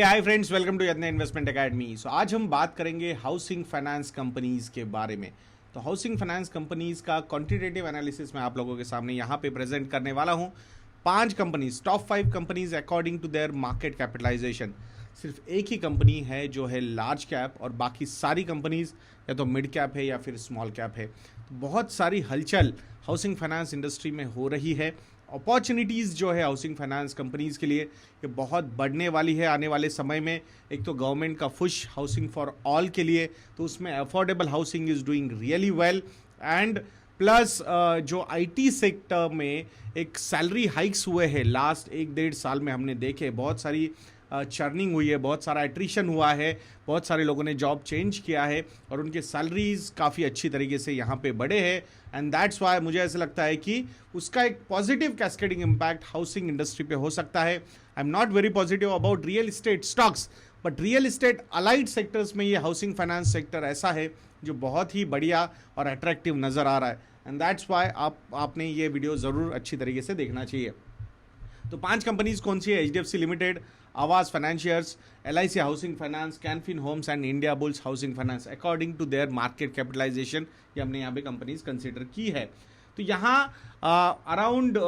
Hi friends, welcome to यत्न investment academy. सो आज हम बात करेंगे हाउसिंग फाइनेंस कंपनीज के बारे में। तो हाउसिंग फाइनेंस कंपनीज का क्वांटिटेटिव एनालिसिस मैं आप लोगों के सामने यहाँ पे प्रेजेंट करने वाला हूँ। 5 companies, top 5 companies according to their market capitalization. सिर्फ एक ही कंपनी है जो है लार्ज कैप और बाकी सारी कंपनीज या तो मिड कैप है या फिर स्मॉल कैप है। तो बहुत सारी हलचल हाउसिंग फाइनेंस इंडस्ट्री में हो रही है। अपॉर्चुनिटीज़ जो है हाउसिंग फाइनेंस कंपनीज़ के लिए ये बहुत बढ़ने वाली है आने वाले समय में। एक तो गवर्नमेंट का पुश हाउसिंग फॉर ऑल के लिए, तो उसमें affordable housing is doing really well. And plus जो आईटी सेक्टर में एक सैलरी हाइक्स हुए हैं लास्ट 1-1.5 साल में, हमने देखे बहुत सारी चर्निंग हुई है, बहुत सारा एट्रिशन हुआ है, बहुत सारे लोगों ने जॉब चेंज किया है और उनके सैलरीज काफ़ी अच्छी तरीके से यहाँ पे बढ़े हैं। एंड दैट्स वाई मुझे ऐसा लगता है कि उसका एक positive cascading impact housing industry पे हो सकता है। I am not very positive about real estate stocks, but real estate allied sectors में ये हाउसिंग फाइनेंस सेक्टर ऐसा है जो बहुत ही बढ़िया और अट्रैक्टिव नज़र आ रहा है। एंड दैट्स वाई आपने ये वीडियो ज़रूर अच्छी तरीके से देखना चाहिए। तो 5 कंपनीज कौन सी है? HDFC limited, Aavas financiers, LIC housing finance, Can Fin Homes and Indiabulls housing finance according to their market capitalization. ये हमने यहाँ पे कंपनीज कंसिडर की है। तो यहाँ अराउंड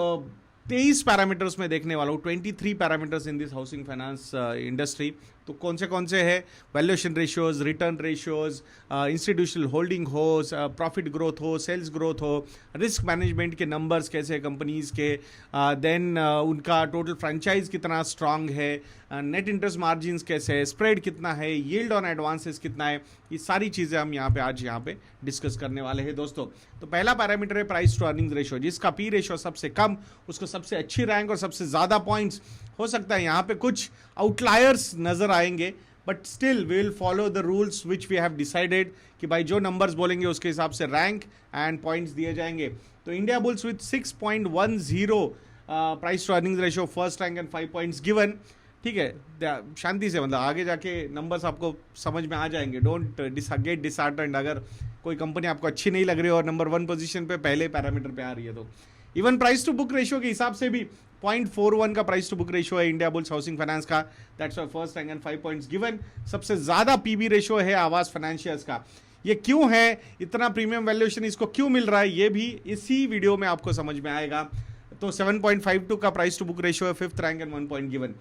23 पैरामीटर्स में देखने वाला हूँ, 23 parameters in this housing finance industry. तो कौन से हैं? Valuation ratios, return ratios, institutional holding हो, प्रॉफिट ग्रोथ हो, सेल्स ग्रोथ हो, रिस्क मैनेजमेंट के नंबर्स कैसे हैं कंपनीज के, देन उनका टोटल फ्रेंचाइज कितना स्ट्रांग है, नेट इंटरेस्ट मार्जिन्स कैसे है, स्प्रेड कितना है, यील्ड ऑन एडवांसेस कितना है, ये सारी चीज़ें हम आज यहाँ पे डिस्कस करने वाले हैं दोस्तों। तो पहला पैरामीटर है प्राइस टू अर्निंग्स रेशियो। जिसका पी रेशियो सबसे कम, उसको सबसे अच्छी रैंक और सबसे ज़्यादा पॉइंट्स। हो सकता है यहाँ पे कुछ आउटलायर्स नजर आएंगे, but still we will follow the rules which we have decided कि भाई जो नंबर्स बोलेंगे उसके हिसाब से रैंक एंड पॉइंट्स दिए जाएंगे। तो Indiabulls with 6.10 price to earnings ratio, first rank and 5 points given. ठीक है, शांति से, मतलब आगे जाके नंबर्स आपको समझ में आ जाएंगे। डोंट गेट डिसहार्टेंड अगर कोई कंपनी आपको अच्छी नहीं लग रही है और नंबर 1 पोजीशन पे पहले पैरामीटर पे आ रही है। तो even price to book ratio के हिसाब से भी 0.41 का प्राइस टू बुक रेशियो है इंडिया बुल्स हाउसिंग फाइनेंस का। That's why first rank and 5 points given. सबसे ज्यादा पीबी रेशियो है आवास फाइनेंशियर्स का। ये क्यों है, इतना प्रीमियम वैल्यूएशन इसको क्यों मिल रहा है, ये भी इसी वीडियो में आपको समझ में आएगा। तो 7.52 का प्राइस टू बुक रेशियो है, 5th rank and 1 point given.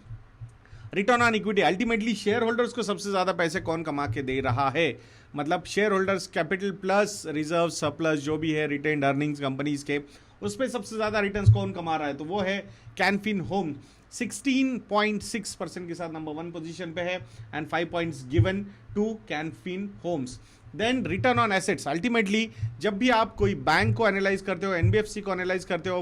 Return on equity, ultimately share holders को सबसे ज्यादा पैसे कौन कमा के दे रहा है, मतलब share holders capital plus reserve surplus जो भी है रिटेन्ड अर्निंग्स कंपनीज के, उस पर सबसे ज्यादा रिटर्न्स कौन कमा रहा है, तो वो है कैनफिन होम। 16.6% के साथ नंबर 1 पोजीशन पे है and 5 points given to Can Fin Homes. Then return on assets, ultimately जब भी आप कोई बैंक को एनालाइज करते हो, NBFC को एनालाइज करते हो,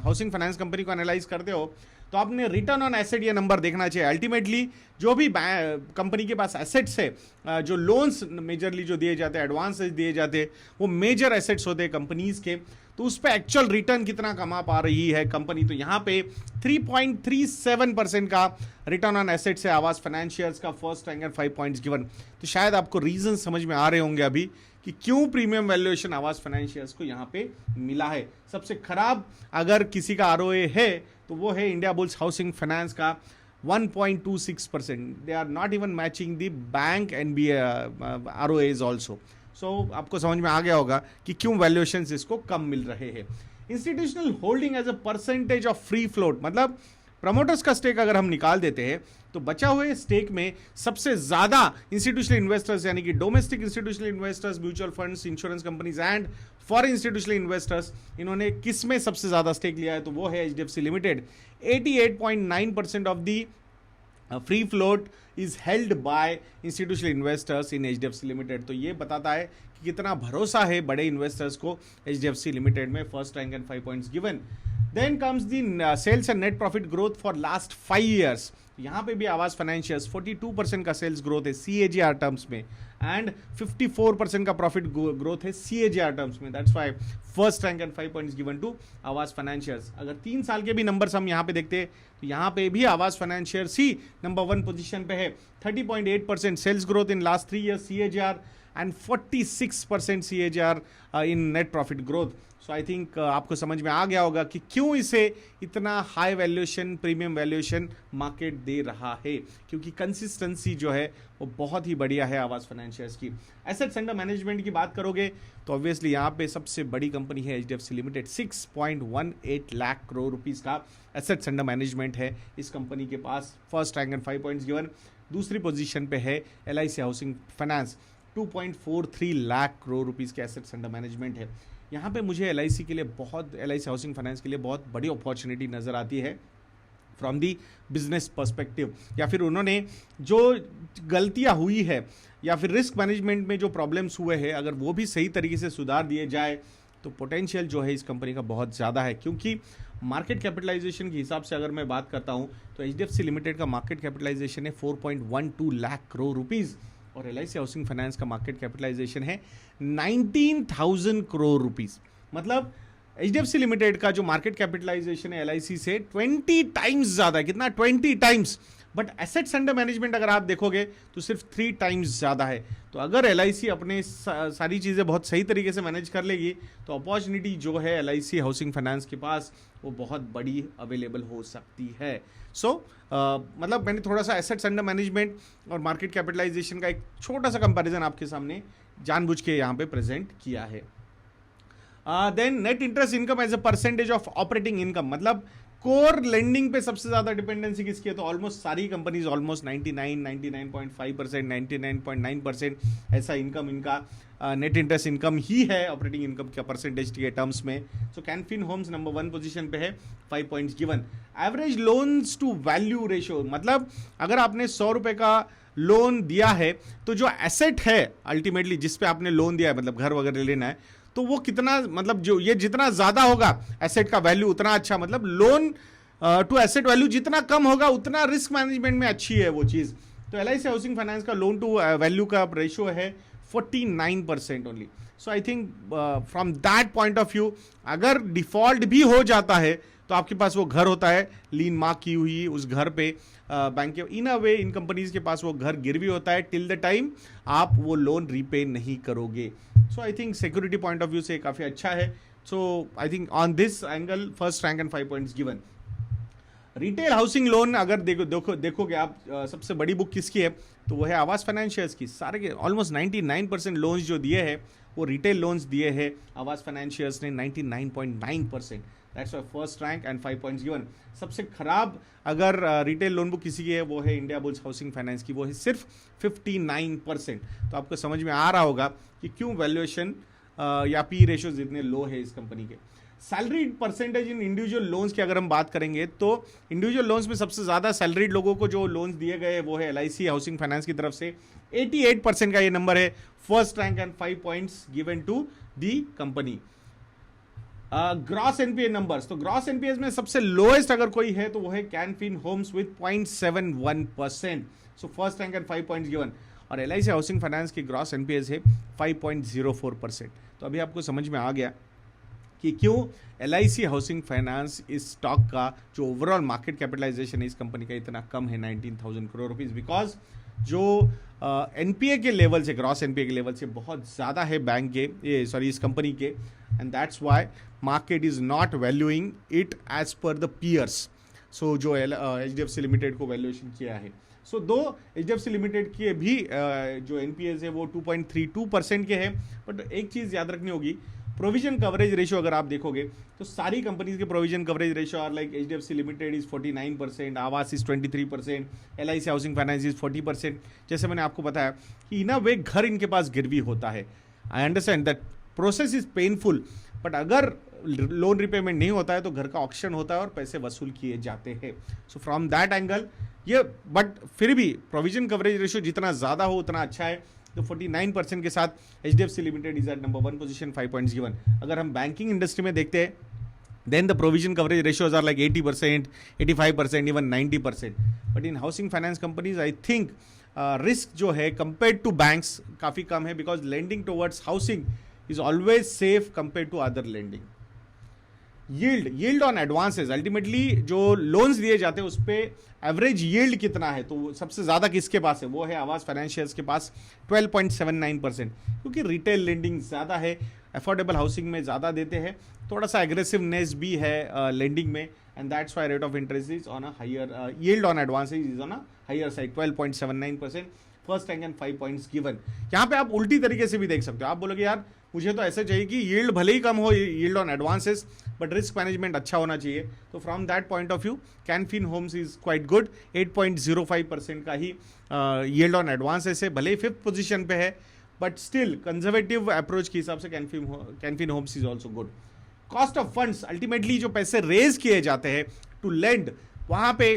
हाउसिंग फाइनेंस कंपनी को एनालाइज करते हो, तो आपने रिटर्न ऑन एसेट ये नंबर देखना चाहिए। अल्टीमेटली जो भी कंपनी के पास एसेट्स है, जो लोन्स मेजरली जो दिए जाते हैं, एडवांसेस दिए जाते हैं, वो मेजर एसेट्स होते हैं कंपनीज के, तो उस पर एक्चुअल रिटर्न कितना कमा पा रही है कंपनी। तो यहाँ पे 3.37% का रिटर्न ऑन एसेट्स है आवास फाइनेंशियर्स का, first rank and 5 points given. तो शायद आपको रीजन समझ में आ रहे होंगे अभी कि क्यों प्रीमियम वैल्यूएशन आवास फाइनेंशियर्स को यहाँ पे मिला है। सबसे खराब अगर किसी का आरओए है तो वो है इंडिया बुल्स हाउसिंग फाइनेंस का, 1.26%। They are not even matching the bank NBA ROAs also. So आपको समझ में आ गया होगा कि क्यों वैल्यूएशंस इसको कम मिल रहे हैं। Institutional holding as a percentage of free float, मतलब प्रमोटर्स का स्टेक अगर हम निकाल देते हैं तो बचा हुए स्टेक में सबसे ज्यादा इंस्टीट्यूशनल इन्वेस्टर्स यानी कि domestic institutional investors, mutual funds, insurance companies and foreign institutional investors, इन्होंने किस में सबसे ज्यादा स्टेक लिया है, तो वो है HDFC limited. 88.9% of the free float is held by institutional investors in HDFC limited. तो ये बताता है कि कितना भरोसा है बड़े इन्वेस्टर्स को HDFC लिमिटेड में, first rank and 5 points given. Then comes the sales and net profit growth for last 5 years. यहाँ पे भी आवास फाइनेंशियर्स 42% का सेल्स ग्रोथ है CAGR टर्म्स में एंड 54% का प्रॉफिट ग्रोथ है CAGR टर्म्स में। That's why first rank and 5 points given to Aavas financiers. अगर 3 साल के भी नंबर्स हम यहाँ पे देखते हैं तो यहाँ पे भी आवास फाइनेंशियर्स ही नंबर 1 पोजीशन पे है। 30.8% sales growth in last 3 years CAGR and 46% CAGR in net profit growth. So I think आपको समझ में आ गया होगा कि क्यों इसे इतना high valuation, premium valuation market दे रहा है, क्योंकि कंसिस्टेंसी जो है वो बहुत ही बढ़िया है आवास फाइनेंशियर्स की। एसेट्स अंडर मैनेजमेंट की बात करोगे तो ऑब्वियसली यहाँ पे सबसे बड़ी कंपनी है HDFC limited. 6.18 lakh crore rupees का एसेट्स अंडर मैनेजमेंट है इस कंपनी के पास। First rank and 5 points given. दूसरी पोजीशन पे है LIC housing finance, 2.43 lakh crore rupees के एसेट्स अंडर मैनेजमेंट है। यहाँ पे मुझे एलआईसी के लिए एलआईसी हाउसिंग फाइनेंस के लिए बहुत बड़ी अपॉर्चुनिटी नज़र आती है फ्रॉम दी बिजनेस पर्सपेक्टिव, या फिर उन्होंने जो गलतियाँ हुई है या फिर रिस्क मैनेजमेंट में जो प्रॉब्लम्स हुए हैं, अगर वो भी सही तरीके से सुधार दिए जाए तो पोटेंशियल जो है इस कंपनी का बहुत ज़्यादा है। क्योंकि मार्केट कैपिटलाइजेशन के हिसाब से अगर मैं बात करता हूँ तो एचडीएफसी लिमिटेड का मार्केट कैपिटलाइजेशन है 4.12 लाख करोड़ रुपीज़ और एलआईसी हाउसिंग फाइनेंस का मार्केट कैपिटलाइजेशन है 19,000 करोड़ रुपीज़। मतलब एचडीएफसी लिमिटेड का जो मार्केट कैपिटलाइजेशन है एलआईसी से 20 टाइम्स ज़्यादा है। कितना? 20 times. But assets under management अगर आप देखोगे तो सिर्फ 3 टाइम्स ज़्यादा है। तो अगर एलआईसी अपने सारी चीज़ें बहुत सही तरीके से मैनेज कर लेगी तो अपॉर्चुनिटी जो है एलआईसी हाउसिंग फाइनेंस के पास वो बहुत बड़ी अवेलेबल हो सकती है। मतलब मैंने थोड़ा सा एसेट्स अंडर मैनेजमेंट और मार्केट कैपिटलाइजेशन का एक छोटा सा कंपैरिजन आपके सामने जानबूझ के यहाँ पे प्रेजेंट किया है। Then net interest income as a percentage of operating income, मतलब कोर लेंडिंग पे सबसे ज्यादा डिपेंडेंसी किसकी है? तो ऑलमोस्ट सारी कंपनीज ऑलमोस्ट 99.5%, 99.9% ऐसा इनकम इनका नेट इंटरेस्ट इनकम ही है ऑपरेटिंग इनकम का परसेंटेज के टर्म्स में। So Can Fin Homes number 1 position पे है, 5 points given. Average loans to value ratio, मतलब अगर आपने 100 रुपए का लोन दिया है तो जो एसेट है अल्टीमेटली जिस पे आपने लोन दिया है, मतलब घर वगैरह लेना है, तो वो कितना, मतलब जो ये जितना ज्यादा होगा एसेट का वैल्यू उतना अच्छा, मतलब लोन टू एसेट वैल्यू जितना कम होगा उतना रिस्क मैनेजमेंट में अच्छी है वो चीज। तो एलआईसी हाउसिंग फाइनेंस का लोन टू वैल्यू का रेशियो है 49% only. So I think from that point of view अगर डिफॉल्ट भी हो जाता है तो आपके पास वो घर होता है लीन मार्क की हुई उस घर पे बैंक के, इन अ वे इन कंपनीज के पास वो घर गिरवी होता है टिल द टाइम आप वो लोन रीपे नहीं करोगे। So I think security point of view से काफ़ी अच्छा है। So I think on this angle first rank and 5 points given. Retail housing loan अगर देखोगे आप सबसे बड़ी बुक किसकी है तो वो है आवास फाइनेंशियर्स की। सारे के ऑलमोस्ट 99% लोन्स जो दिए हैं वो रिटेल लोन्स दिए हैं आवास फाइनेंशियर्स ने 99.9%। That's why first rank and 5 points given. सबसे खराब अगर रिटेल लोन बुक किसी की है वो है इंडिया बुल्स हाउसिंग फाइनेंस की, वो है सिर्फ 59%। तो आपको समझ में आ रहा होगा कि क्यों वैल्यूएशन या पी रेशियोज इतने लो है इस कंपनी के। Salaried percentage in individual loans की अगर हम बात करेंगे तो इंडिविजुअल लोन्स में सबसे ज़्यादा सैलरीड लोगों को जो लोन्स दिए गए वो है एलआईसी हाउसिंग फाइनेंस की तरफ से, 88% का ये नंबर है। First rank and 5 points given to the company. Gross NPA numbers, तो ग्रॉस एनपीएस में सबसे लोएस्ट अगर कोई है तो वो है Can Fin Homes with 0.71%। So first rank and 5 points given. और एलआईसी हाउसिंग फाइनेंस की ग्रॉस एनपीएस है 5.04%। तो अभी आपको समझ में आ गया कि क्यों एलआईसी हाउसिंग फाइनेंस इस स्टॉक का जो ओवरऑल मार्केट कैपिटलाइजेशन है इस कंपनी का इतना कम है 19,000 करोड़ रुपीस, बिकॉज जो एनपीए के लेवल से, ग्रॉस एनपीए के लेवल से बहुत ज़्यादा है बैंक के, इस कंपनी के, and that's why market is not valuing it as per the peers. So जो एचडीएफसी लिमिटेड को वैल्यूएशन किया है, सो दो एचडीएफसी लिमिटेड के भी जो एनपीएस है वो 2.32% के हैं। बट एक चीज़ याद रखनी होगी, प्रोविजन कवरेज रेशियो अगर आप देखोगे तो सारी कंपनीज के provision coverage ratio are like HDFC Limited is 49%, Aavas is 23%, LIC housing Finance is 40%। जैसे मैंने आपको बताया कि इन अ वे घर इनके पास गिरवी होता है। I understand that process is painful, but अगर लोन रिपेमेंट नहीं होता है तो घर का ऑक्शन होता है और पैसे वसूल किए जाते हैं। सो फ्रॉम दैट एंगल ये, बट फिर भी प्रोविजन कवरेज रेशियो जितना ज़्यादा हो उतना अच्छा है। तो 49% के साथ HDFC Limited is at number 1 position, 5 points given. अगर हम बैंकिंग इंडस्ट्री में देखते हैं then the provision coverage ratios are like 80%, 85%, even 90%। But in housing finance companies I think risk जो है कंपेयर टू बैंक्स काफ़ी कम है, because lending towards housing is always safe compare to other lending. Yield on advances, ultimately जो loans दिए जाते हैं उस पर एवरेज यील्ड कितना है तो सबसे ज़्यादा किसके पास है वो है आवास फाइनेंशियर्स के पास 12.79%, क्योंकि रिटेल लेंडिंग ज़्यादा है, अफोर्डेबल हाउसिंग में ज़्यादा देते हैं थोड़ा सा एग्रेसिवनेस भी है लेंडिंग में, and that's why rate of interest is on a higher, yield on advances is on a higher side 12.79%, first rank and 5 points given. यहाँ पे आप उल्टी तरीके से भी देख सकते हो, आप बोलोगे यार मुझे तो ऐसे चाहिए कि यील्ड भले ही कम हो, yield on advances, but risk management अच्छा होना चाहिए। तो from that point of view Can Fin Homes is quite good, 8.05% का ही यील्ड ऑन एडवांसेस है, भले ही 5th पोजीशन पे है, बट स्टिल कंजर्वेटिव अप्रोच के हिसाब से Can Fin Homes is also good. Cost of funds, ultimately जो पैसे रेज किए जाते हैं टू लेंड, वहां पे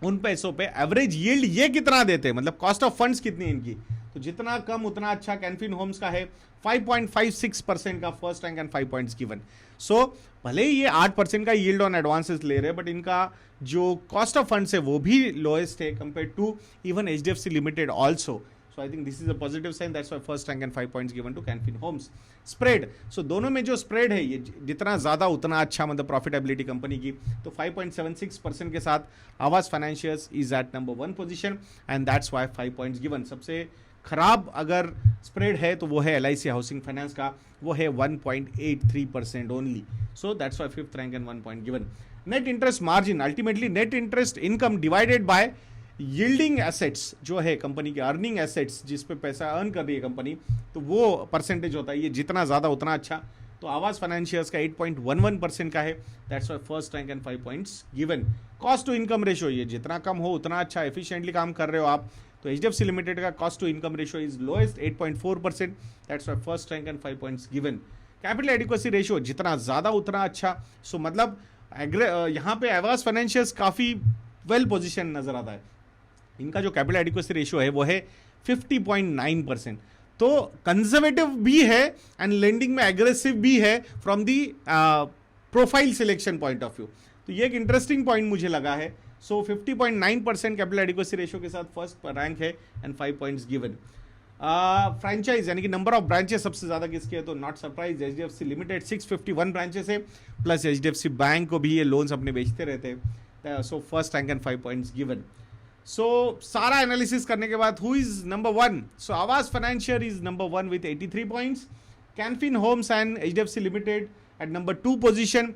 उन पैसों पे एवरेज यील्ड ये कितना देते हैं, मतलब कॉस्ट ऑफ फंड्स कितनी है इनकी, तो जितना कम उतना अच्छा कैन फिन होम्स का है। 5.56% का first rank and 5 points given. So भले ही ये 8% का यील्ड ऑन एडवांसेस ले रहे हैं, बट इनका जो कॉस्ट ऑफ फंड्स है वो भी लोएस्ट है compare to even HDFC Limited also. So I think this is a positive sign. That's why first rank and 5 points given to Can Fin Homes. Spread. So दोनों में जो spread है ये जितना ज़्यादा उतना अच्छा, मतलब profitability कंपनी की, तो 5.76% के साथ Aavas financiers is at number 1 position, and that's why 5 points given. सबसे खराब अगर स्प्रेड है तो वो है LIC हाउसिंग फाइनेंस का, वो है 1.83% only. So that's why 5th rank and 1 point given. Net interest margin, ultimately net interest income divided by yielding assets जो है कंपनी के, अर्निंग एसेट्स जिस पे पैसा अर्न कर रही है कंपनी, तो वो परसेंटेज होता है, ये जितना ज़्यादा उतना अच्छा। तो आवास फाइनेंशियर्स का 8.11% का है, that's why first rank and 5 points given. Cost to income ratio, ये जितना कम हो उतना अच्छा, एफिशिएंटली काम कर रहे हो आप, तो HDFC लिमिटेड का cost to income ratio is lowest 8.4%, that's why first rank and 5 points given. Capital adequacy ratio जितना ज़्यादा उतना अच्छा। सो मतलब यहाँ पे आवास फाइनेंशियर्स काफ़ी वेल पोजिशन नजर आता है। इनका जो कैपिटल एडिक्वेसी रेशियो है वो है 50.9%, तो कंजर्वेटिव भी है एंड लेंडिंग में एग्रेसिव भी है from the profile selection point of view. तो ये एक इंटरेस्टिंग पॉइंट मुझे लगा है। सो 50.9% कैपिटल एडिक्वेसी रेशियो के साथ फर्स्ट रैंक है एंड 5 पॉइंट्स गिवन। फ्रेंचाइज यानी कि नंबर ऑफ ब्रांचेस सबसे ज्यादा किसके है, तो not surprise HDFC limited 651 branches है, प्लस HDFC बैंक को भी ये लोन्स अपने बेचते रहते हैं। So first rank and 5 points given. So सारा एनालिसिस करने के बाद who is number 1? So Aavas financier is number 1 with 83 points, Can Fin Homes and HDFC Limited at number 2 position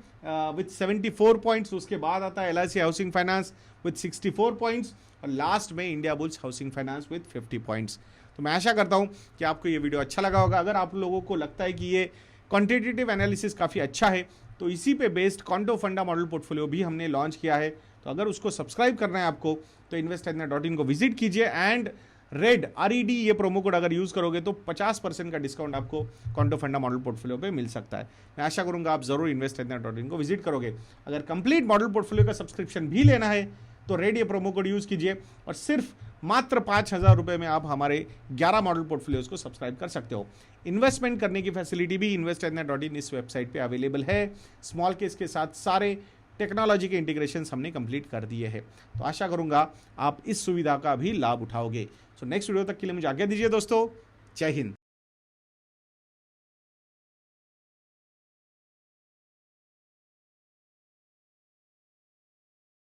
with 74 points. उसके बाद आता है LIC housing Finance with 64 points, और last में Indiabulls housing Finance with 50 points. तो मैं आशा करता हूं कि आपको ये वीडियो अच्छा लगा होगा। अगर आप लोगों को लगता है कि ये क्वांटिटेटिव एनालिसिस काफ़ी अच्छा है, तो इसी पे बेस्ड कॉन्टो फंडा मॉडल पोर्टफोलियो भी हमने लॉन्च किया है। तो अगर उसको सब्सक्राइब करना है आपको, तो investindia.in को विजिट कीजिए, एंड RED ये प्रोमो कोड अगर यूज़ करोगे तो 50% का डिस्काउंट आपको कॉन्टो फंडा मॉडल पोर्टफोलियो पे मिल सकता है। मैं आशा करूंगा आप जरूर investindia.in को विजिट करोगे। अगर कंप्लीट मॉडल पोर्टफोलियो का सब्सक्रिप्शन भी लेना है तो RED ये प्रोमो कोड यूज़ कीजिए, और सिर्फ मात्र 5,000 रुपये में आप हमारे 11 मॉडल पोर्टफोलियोज को सब्सक्राइब कर सकते हो। इन्वेस्टमेंट करने की फैसिलिटी भी investindia.in इस वेबसाइट पे अवेलेबल है। स्मॉल केस के साथ सारे टेक्नोलॉजी के इंटीग्रेशन हमने कंप्लीट कर दिए हैं। तो आशा करूंगा आप इस सुविधा का भी लाभ उठाओगे। सो नेक्स्ट वीडियो तक के लिए मुझे आज्ञा दीजिए दोस्तों। जय हिंद।